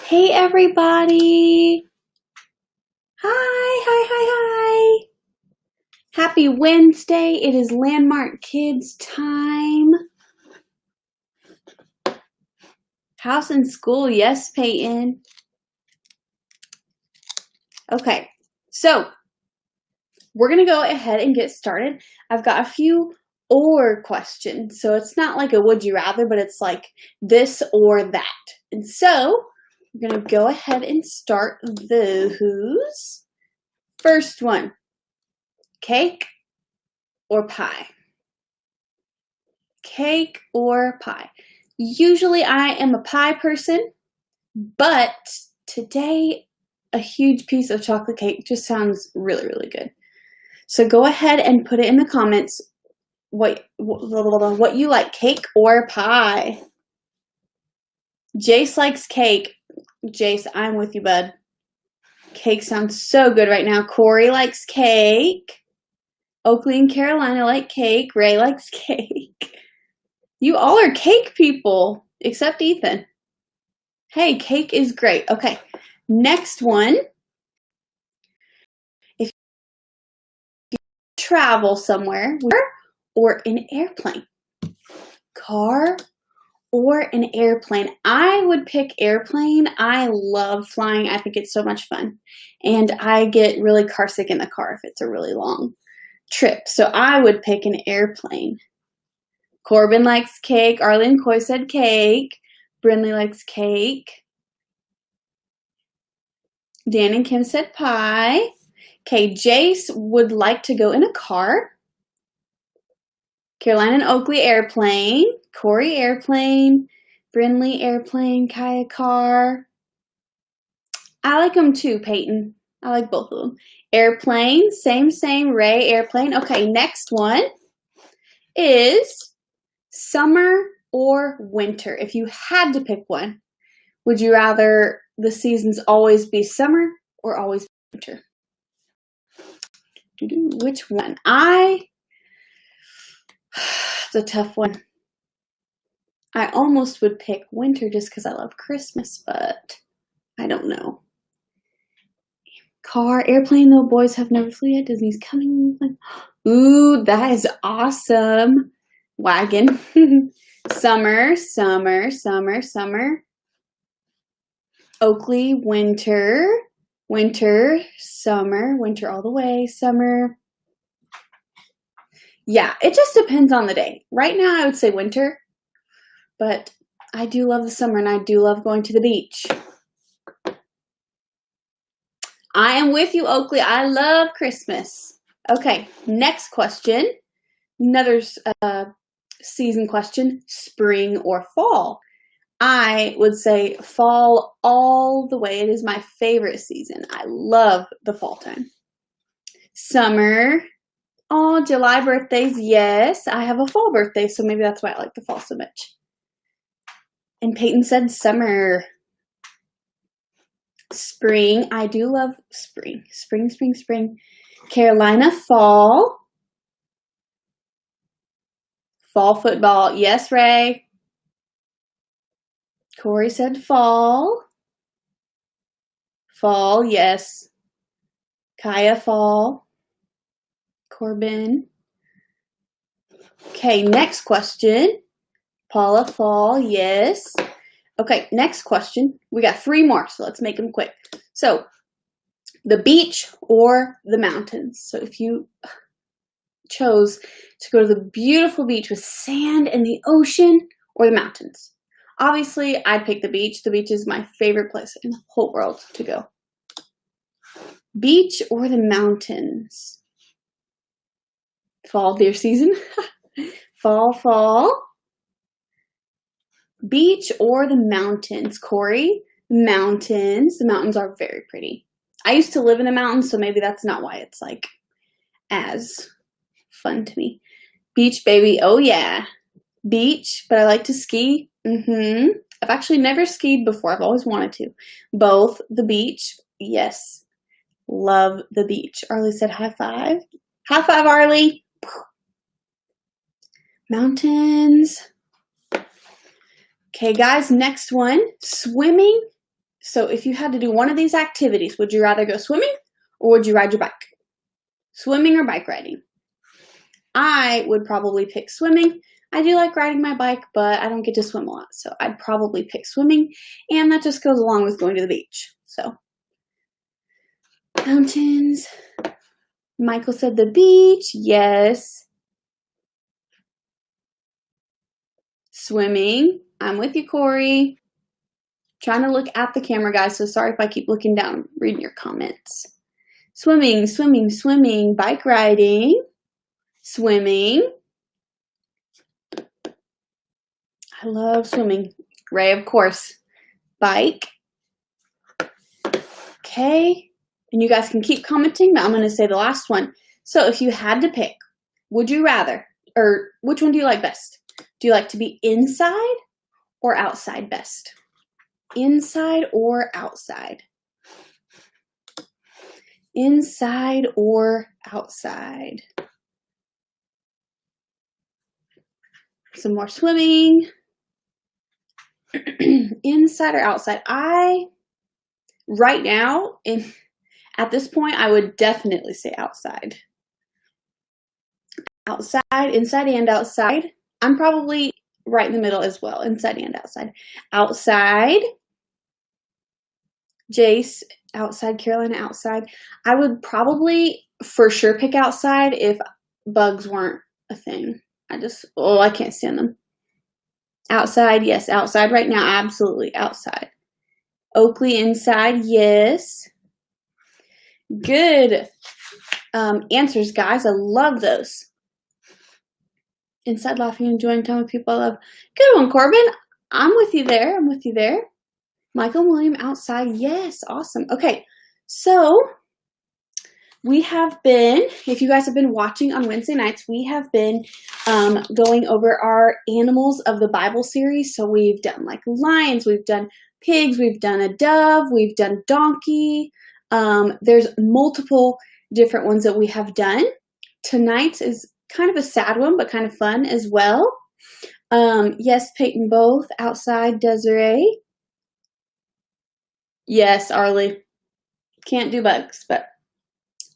Hey everybody! Hi! Happy Wednesday. It is Landmark Kids time. House and school, yes, Peyton. Okay, so we're going to go ahead and get started. I've got a few or questions. So it's not like a would you rather, but it's like this or that. And so we're going to go ahead and start those. First one, cake or pie? Cake or pie? Usually I am a pie person, but today a huge piece of chocolate cake just sounds really, really good. So go ahead and put it in the comments what you like, cake or pie. Jace likes cake. Jace, I'm with you, bud. Cake sounds so good right now. Corey likes cake. Oakley and Carolina like cake. Ray likes cake. You all are cake people, except Ethan. Hey, cake is great. Okay, next one. If you travel somewhere, or an airplane? Car or an airplane? I would pick airplane. I love flying. I think it's so much fun. And I get really carsick in the car if it's a really long trip. So I would pick an airplane. Corbin likes cake. Arlene Coy said cake. Brinley likes cake. Dan and Kim said pie. Okay, Jace would like to go in a car. Caroline and Oakley airplane. Corey airplane. Brinley airplane. Kaya car. I like them too, Peyton. I like both of them. Airplane. Same. Ray airplane. Okay, next one is summer or winter. If you had to pick one, would you rather the seasons always be summer or always winter? Which one? It's a tough one. I almost would pick winter just because I love Christmas, but I don't know. Car, airplane, though, boys have never flew yet. Disney's coming. Ooh, that is awesome. Wagon. Summer. Oakley, winter. Summer. Winter all the way. Summer. Yeah, it just depends on the day. Right now, I would say winter, but I do love the summer and I do love going to the beach. I am with you, Oakley. I love Christmas. Okay, next question. Another season question, spring or fall? I would say fall all the way. It is my favorite season. I love the fall time. Summer. Oh, July birthdays. Yes, I have a fall birthday, so maybe that's why I like the fall so much. And Peyton said summer. Spring. I do love spring. Spring. Carolina, fall. Fall football. Yes, Ray. Corey said fall. Fall, yes. Kaya, fall. Corbin. Okay, next question. Paula, fall, yes. Okay, next question. We got 3 more, so let's make them quick. So, the beach or the mountains. So if you chose to go to the beautiful beach with sand and the ocean or the mountains. Obviously, I'd pick the beach. The beach is my favorite place in the whole world to go. Beach or the mountains? Fall, deer season. Fall. Beach or the mountains? Corey, mountains. The mountains are very pretty. I used to live in the mountains, so maybe that's not why it's like as fun to me. Beach, baby. Oh, yeah. Beach, but I like to ski. I've actually never skied before. I've always wanted to. Both. The beach. Yes. Love the beach. Arlie said high five. High five, Arlie. Mountains. Okay, guys, next one, swimming. So if you had to do one of these activities, would you rather go swimming or would you ride your bike? Swimming or bike riding? I would probably pick swimming. I do like riding my bike, but I don't get to swim a lot, so I'd probably pick swimming, and that just goes along with going to the beach. So, mountains. Michael said the beach. Yes. Swimming. I'm with you, Corey. Trying to look at the camera, guys, so sorry if I keep looking down. I'm reading your comments. Swimming, swimming, swimming. Bike riding. Swimming. I love swimming. Ray, of course. Bike. Okay. And you guys can keep commenting, but I'm going to say the last one. So if you had to pick, would you rather, or which one do you like best? Do you like to be inside or outside best? Inside or outside? Inside or outside? Some more swimming. Inside or outside? Right now, at this point, I would definitely say outside. Outside, inside and outside. I'm probably right in the middle as well, inside and outside. Outside. Jace, outside. Carolina, outside. I would probably for sure pick outside if bugs weren't a thing. I can't stand them. Outside, yes, outside right now, absolutely outside. Oakley, inside, yes. Good answers, guys. I love those. Inside, laughing, enjoying time with people I love. Good one, Corbin. I'm with you there. I'm with you there. Michael and William, outside, yes, awesome. Okay, so we have been, if you guys have been watching on Wednesday nights, we have been going over our Animals of the Bible series. So we've done like lions, we've done pigs, we've done a dove, we've done donkey. There's multiple different ones that we have done. Tonight's is kind of a sad one, but kind of fun as well. Yes, Peyton, both. Outside, Desiree. Yes, Arlie. Can't do bugs, but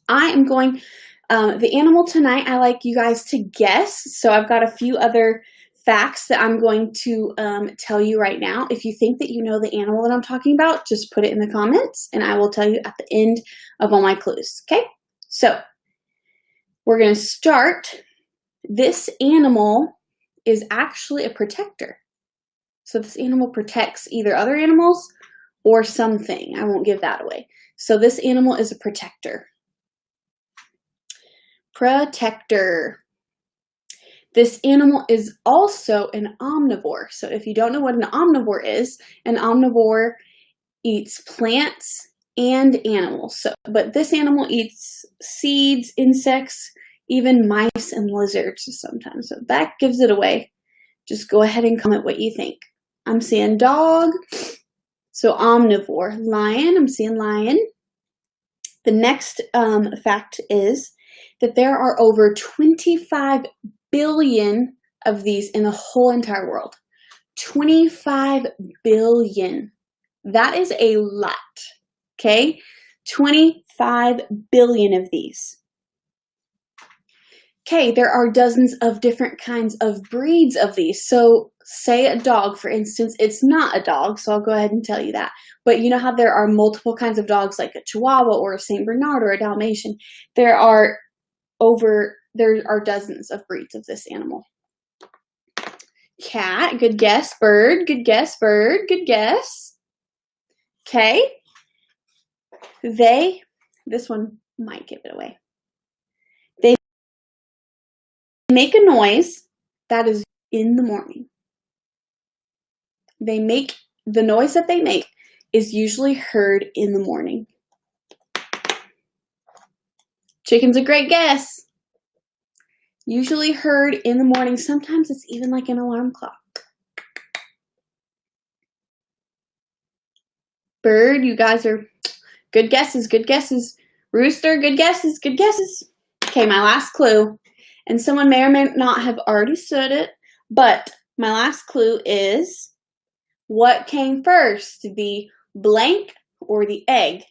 I am going, the animal tonight, I like you guys to guess. So I've got a few other facts that I'm going to tell you right now. If you think that you know the animal that I'm talking about, just put it in the comments and I will tell you at the end of all my clues. Okay, so we're going to start. This animal is actually a protector. So this animal protects either other animals or something. I won't give that away. So this animal is a protector. Protector. This animal is also an omnivore. So if you don't know what an omnivore eats plants and animals. But this animal eats seeds, insects, even mice and lizards sometimes. So that gives it away. Just go ahead and comment what you think. I'm seeing dog. So omnivore. Lion. I'm seeing lion. The next fact is that there are over 25 billion of these in the whole entire world. 25 billion. That is a lot. Okay? 25 billion of these. Okay, there are dozens of different kinds of breeds of these. So say a dog, for instance, it's not a dog, so I'll go ahead and tell you that. But you know how there are multiple kinds of dogs like a Chihuahua or a Saint Bernard or a Dalmatian? There are dozens of breeds of this animal. Cat, good guess. Bird, good guess. Bird, good guess. Okay. This one might give it away. They make a noise that is in the morning. The noise that they make is usually heard in the morning. Chicken's a great guess. Usually heard in the morning. Sometimes it's even like an alarm clock. Bird, you guys are good guesses, good guesses. Rooster, good guesses, good guesses. Okay, my last clue. And someone may or may not have already said it, but my last clue is What came first, the blank or the egg?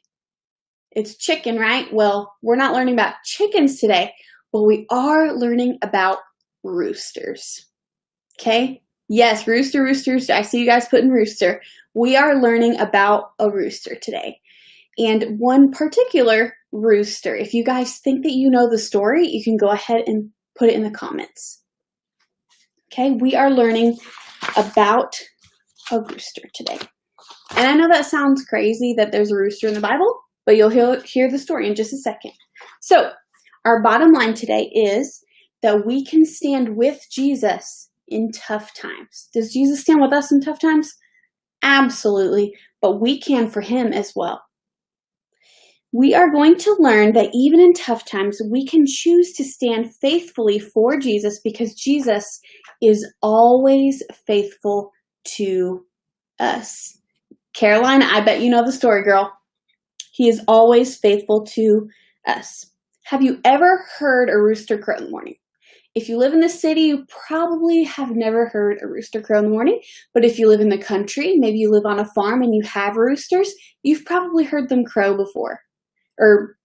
It's chicken, right? Well, we're not learning about chickens today, but we are learning about roosters. Okay? Yes, roosters. I see you guys putting rooster. We are learning about a rooster today. And one particular rooster. If you guys think that you know the story, you can go ahead and put it in the comments. Okay, we are learning about a rooster today. And I know that sounds crazy that there's a rooster in the Bible, but you'll hear the story in just a second. So, our bottom line today is that we can stand with Jesus in tough times. Does Jesus stand with us in tough times? Absolutely, but we can for him as well. We are going to learn that even in tough times, we can choose to stand faithfully for Jesus because Jesus is always faithful to us. Caroline, I bet you know the story, girl. He is always faithful to us. Have you ever heard a rooster crow in the morning? If you live in the city, you probably have never heard a rooster crow in the morning. But if you live in the country, maybe you live on a farm and you have roosters, you've probably heard them crow before. Or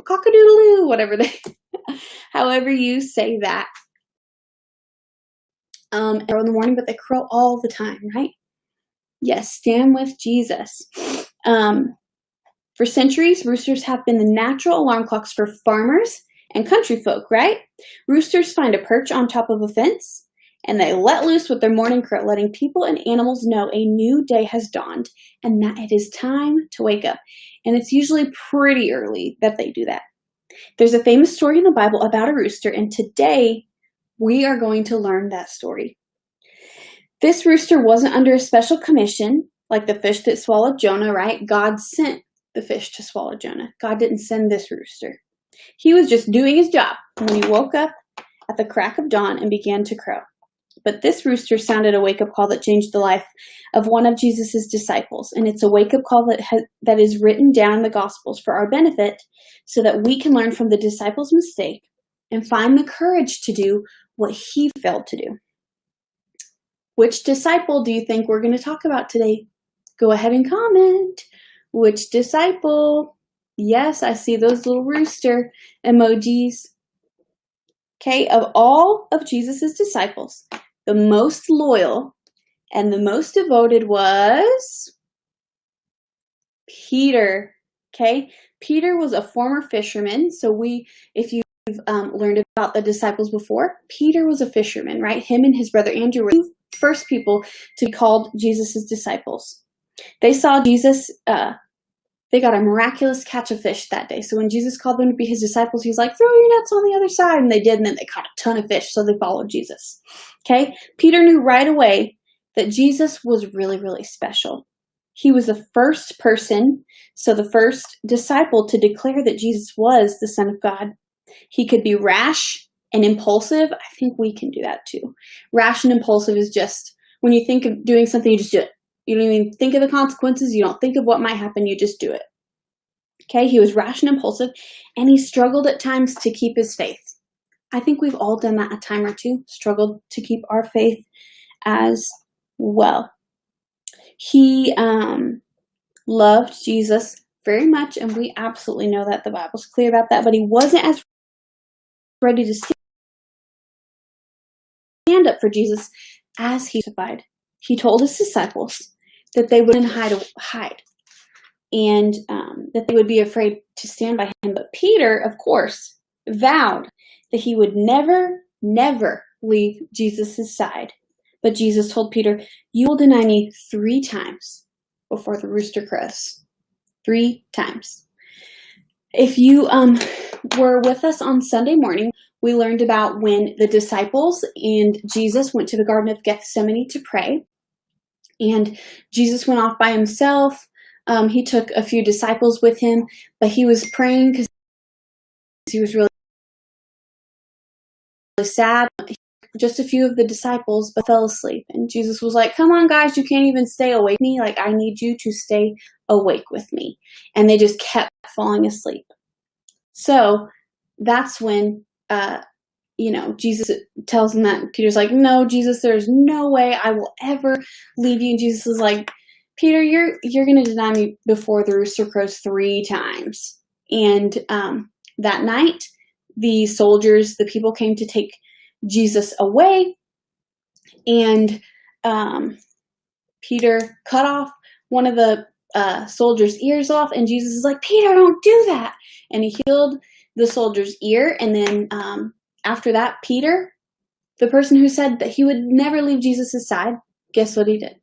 cock-a-doodle-doo, however you say that. Crow in the morning, but they crow all the time, right? Yes, stand with Jesus. For centuries, roosters have been the natural alarm clocks for farmers and country folk, right? Roosters find a perch on top of a fence, and they let loose with their morning crow, letting people and animals know a new day has dawned and that it is time to wake up. And it's usually pretty early that they do that. There's a famous story in the Bible about a rooster, and today we are going to learn that story. This rooster wasn't under a special commission, like the fish that swallowed Jonah, right? God sent the fish to swallow Jonah. God didn't send this rooster. He was just doing his job when he woke up at the crack of dawn and began to crow. But this rooster sounded a wake-up call that changed the life of one of Jesus' disciples. And it's a wake-up call that is written down in the Gospels for our benefit so that we can learn from the disciples' mistake and find the courage to do what he failed to do. Which disciple do you think we're going to talk about today? Go ahead and comment. Which disciple? Yes, I see those little rooster emojis. Okay, of all of Jesus' disciples, the most loyal and the most devoted was Peter. Okay, Peter was a former fisherman. So if you've learned about the disciples before, Peter was a fisherman, right? Him and his brother Andrew were the first people to be called Jesus' disciples. They saw Jesus, they got a miraculous catch of fish that day. So when Jesus called them to be his disciples, he's like, throw your nets on the other side. And they did, and then they caught a ton of fish, so they followed Jesus. Okay? Peter knew right away that Jesus was really, really special. He was the first person, so the first disciple to declare that Jesus was the Son of God. He could be rash and impulsive. I think we can do that too. Rash and impulsive is just when you think of doing something, you just do it. You don't even think of the consequences. You don't think of what might happen. You just do it. Okay, he was rash and impulsive, and he struggled at times to keep his faith. I think we've all done that a time or two, struggled to keep our faith as well. He loved Jesus very much, and we absolutely know that. The Bible's clear about that, but he wasn't as ready to stand up for Jesus as he crucified. He told his disciples that they wouldn't hide and that they would be afraid to stand by him. But Peter, of course, vowed that he would never, never leave Jesus' side. But Jesus told Peter, you will deny me 3 times before the rooster crows. 3 times. If you were with us on Sunday morning, we learned about when the disciples and Jesus went to the Garden of Gethsemane to pray. And Jesus went off by himself. He took a few disciples with him, but he was praying because he was really sad. Just a few of the disciples but fell asleep. And Jesus was like, come on, guys, you can't even stay awake with me. Like, I need you to stay awake with me. And they just kept falling asleep. So that's when Jesus tells him that. Peter's like, no, Jesus, there's no way I will ever leave you. And Jesus is like, Peter, you're going to deny me before the rooster crows 3 times. And that night, the people came to take Jesus away. And Peter cut off one of the soldier's ears off. And Jesus is like, Peter, don't do that. And he healed the soldier's ear. And then after that, Peter, the person who said that he would never leave Jesus' side, guess what he did?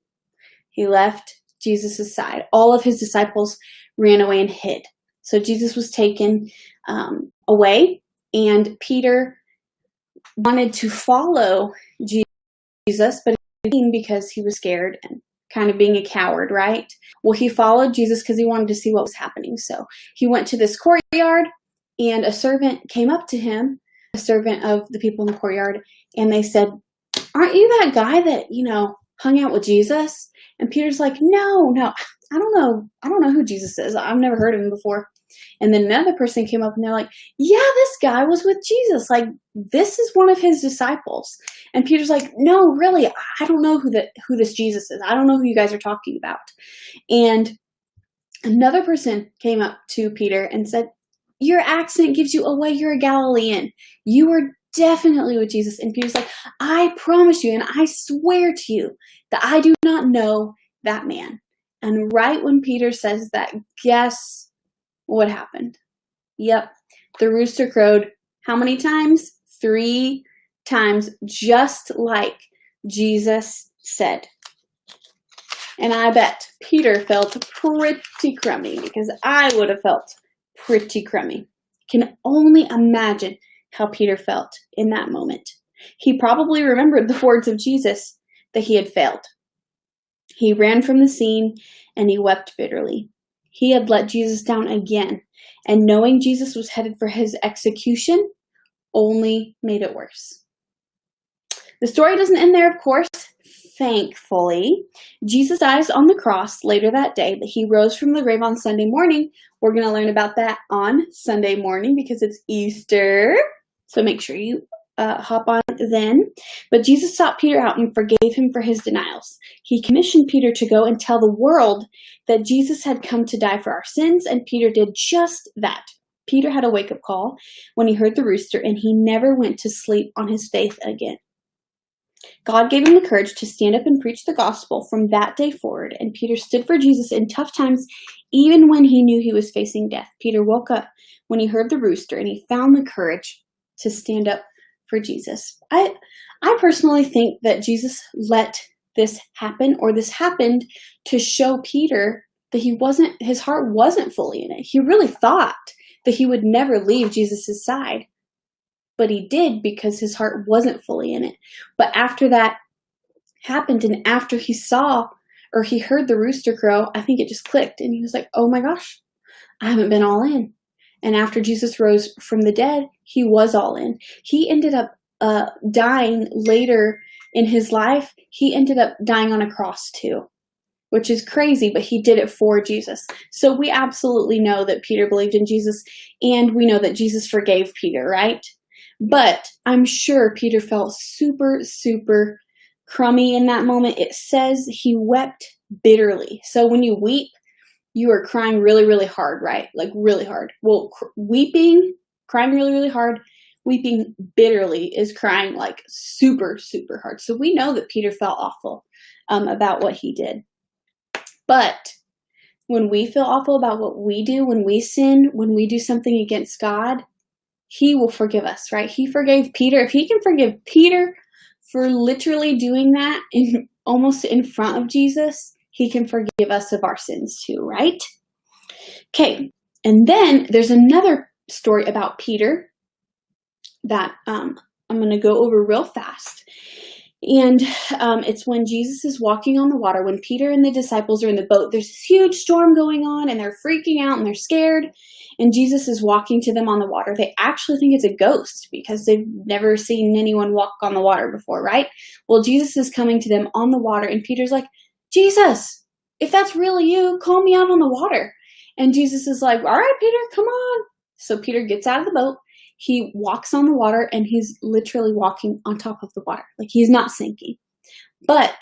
He left Jesus' side. All of his disciples ran away and hid. So Jesus was taken away, and Peter wanted to follow Jesus, but because he was scared and kind of being a coward, right? Well, he followed Jesus because he wanted to see what was happening. So he went to this courtyard, and a servant came up to him, a servant of the people in the courtyard, and they said, aren't you that guy that, hung out with Jesus? And Peter's like, no, I don't know who Jesus is. I've never heard of him before. And then another person came up and they're like, yeah, this guy was with Jesus. Like, this is one of his disciples. And Peter's like, no, really, I don't know who this Jesus is. I don't know who you guys are talking about. And another person came up to Peter and said, your accent gives you away. You're a Galilean. You are definitely with Jesus. And Peter's like, I promise you, and I swear to you that I do not know that man. And right when Peter says that, guess what happened? Yep, the rooster crowed how many times? 3 times, just like Jesus said. And I bet Peter felt pretty crummy, because I would have felt pretty crummy. Can only imagine how Peter felt in that moment. He probably remembered the words of Jesus that he had failed. He ran from the scene and he wept bitterly. He had let Jesus down again, and knowing Jesus was headed for his execution only made it worse. The story doesn't end there, of course. Thankfully, Jesus dies on the cross later that day, but he rose from the grave on Sunday morning. We're going to learn about that on Sunday morning because it's Easter. So make sure you hop on then. But Jesus sought Peter out and forgave him for his denials. He commissioned Peter to go and tell the world that Jesus had come to die for our sins, and Peter did just that. Peter had a wake-up call when he heard the rooster, and he never went to sleep on his faith again. God gave him the courage to stand up and preach the gospel from that day forward, and Peter stood for Jesus in tough times, even when he knew he was facing death. Peter woke up when he heard the rooster, and he found the courage to stand up for Jesus. I personally think that Jesus let this happen, or this happened to show Peter that his heart wasn't fully in it. He really thought that he would never leave Jesus' side. But he did, because his heart wasn't fully in it. But after that happened, and after he heard the rooster crow, I think it just clicked. And he was like, oh my gosh, I haven't been all in. And after Jesus rose from the dead, he was all in. He ended up dying later in his life. He ended up dying on a cross too, which is crazy, but he did it for Jesus. So we absolutely know that Peter believed in Jesus, and we know that Jesus forgave Peter, right? But I'm sure Peter felt super, super crummy in that moment. It says he wept bitterly. So when you weep, you are crying really, really hard, right? Like really hard. Well, crying really, really hard, weeping bitterly is crying like super, super hard. So we know that Peter felt awful about what he did. But when we feel awful about what we do, when we sin, when we do something against God, he will forgive us, right? He forgave Peter. If he can forgive Peter for literally doing that almost in front of Jesus, he can forgive us of our sins too, right? Okay, and then there's another story about Peter that I'm going to go over real fast. And it's when Jesus is walking on the water, when Peter and the disciples are in the boat. There's this huge storm going on, and they're freaking out, and they're scared. And Jesus is walking to them on the water. They actually think it's a ghost because they've never seen anyone walk on the water before, right? Well, Jesus is coming to them on the water, and Peter's like, Jesus, if that's really you, call me out on the water. And Jesus is like, all right, Peter, come on. So Peter gets out of the boat. he walks on the water, and he's literally walking on top of the water. Like, he's not sinking. But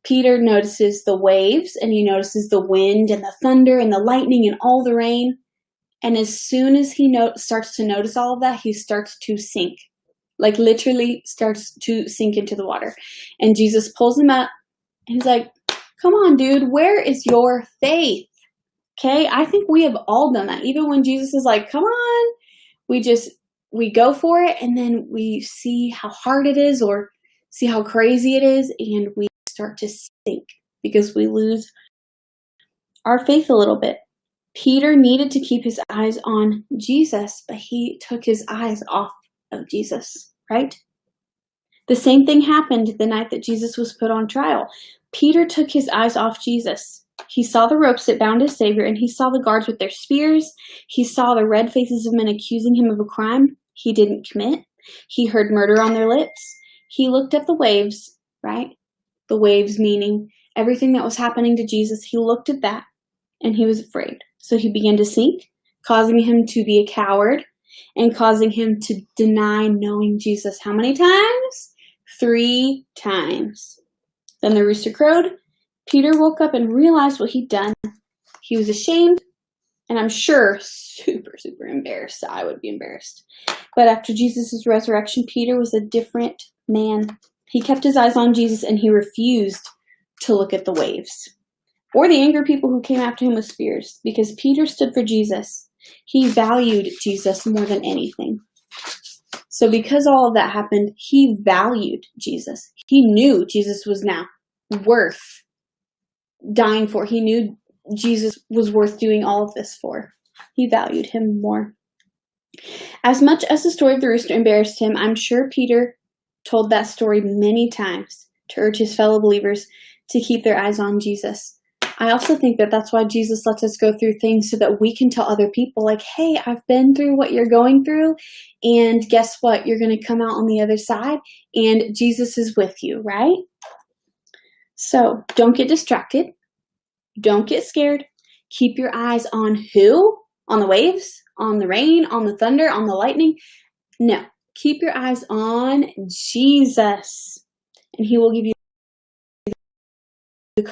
Peter notices the waves, and he notices the wind and the thunder and the lightning and all the rain. And as soon as he starts to notice all of that, he starts to sink. Like, literally starts to sink into the water. And Jesus pulls him up, and he's like, come on, dude, where is your faith? Okay, I think we have all done that. Even when Jesus is like, come on, we go for it, and then we see how hard it is or see how crazy it is, and we start to sink because we lose our faith a little bit. Peter needed to keep his eyes on Jesus, but he took his eyes off of Jesus, right? The same thing happened the night that Jesus was put on trial. Peter took his eyes off Jesus. He saw the ropes that bound his Savior, and he saw the guards with their spears. He saw the red faces of men accusing him of a crime he didn't commit. He heard murder on their lips. He looked at the waves, right? The waves meaning everything that was happening to Jesus. He looked at that, and he was afraid. So he began to sink, causing him to be a coward and causing him to deny knowing Jesus. How many times? 3 times. Then the rooster crowed. Peter woke up and realized what he'd done. He was ashamed, and I'm sure super, super embarrassed. I would be embarrassed. But after Jesus' resurrection, Peter was a different man. He kept his eyes on Jesus, and he refused to look at the waves or the angry people who came after him with spears, because Peter stood for Jesus. He valued Jesus more than anything. So because all of that happened, he valued Jesus. He knew Jesus was now worth dying for. He knew Jesus was worth doing all of this for. He valued him more. As much as the story of the rooster embarrassed him, I'm sure Peter told that story many times to urge his fellow believers to keep their eyes on Jesus. I also think that that's why Jesus lets us go through things so that we can tell other people, like, hey, I've been through what you're going through, and guess what? You're going to come out on the other side, and Jesus is with you, right? So don't get distracted. Don't get scared. Keep your eyes on who? On the waves? On the rain? On the thunder? On the lightning? No. Keep your eyes on Jesus, and he will give you the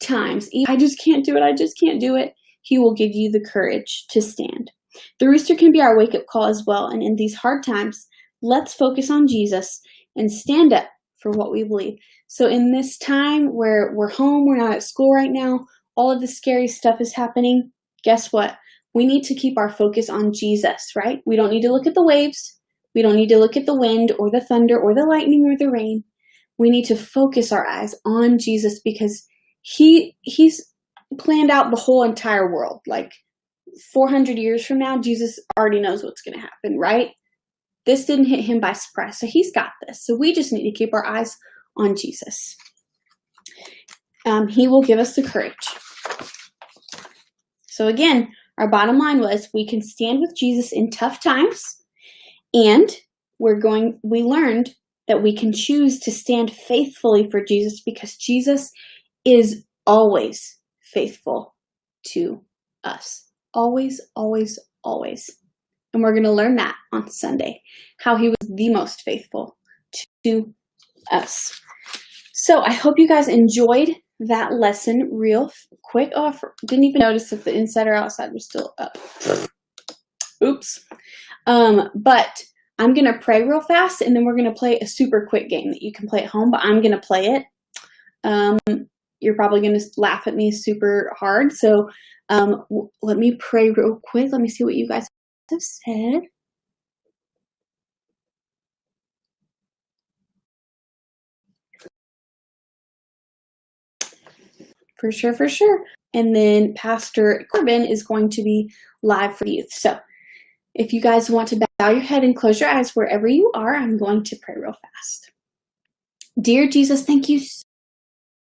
times. I just can't do it. I just can't do it. He will give you the courage to stand. The rooster can be our wake-up call as well. And in these hard times, let's focus on Jesus and stand up for what we believe. So in this time where we're home, we're not at school right now, all of the scary stuff is happening, guess what? We need to keep our focus on Jesus, right? We don't need to look at the waves. We don't need to look at the wind or the thunder or the lightning or the rain. We need to focus our eyes on Jesus, because he's planned out the whole entire world. Like 400 years from now, Jesus already knows what's going to happen, right? This didn't hit him by surprise, so he's got this. So we just need to keep our eyes on Jesus. He will give us the courage. So again, our bottom line was we can stand with Jesus in tough times, and we learned that we can choose to stand faithfully for Jesus, because Jesus is always faithful to us. Always, always, always. And we're going to learn that on Sunday, how he was the most faithful to us. So I hope you guys enjoyed that lesson real quick. Oh, didn't even notice that the inside or outside was still up. Oops. But I'm going to pray real fast, and then we're going to play a super quick game that you can play at home, but I'm going to play it. You're probably going to laugh at me super hard. So let me pray real quick. Let me see what you guys have said. For sure, for sure. And then Pastor Corbin is going to be live for youth. So if you guys want to bow your head and close your eyes wherever you are, I'm going to pray real fast. Dear Jesus, thank you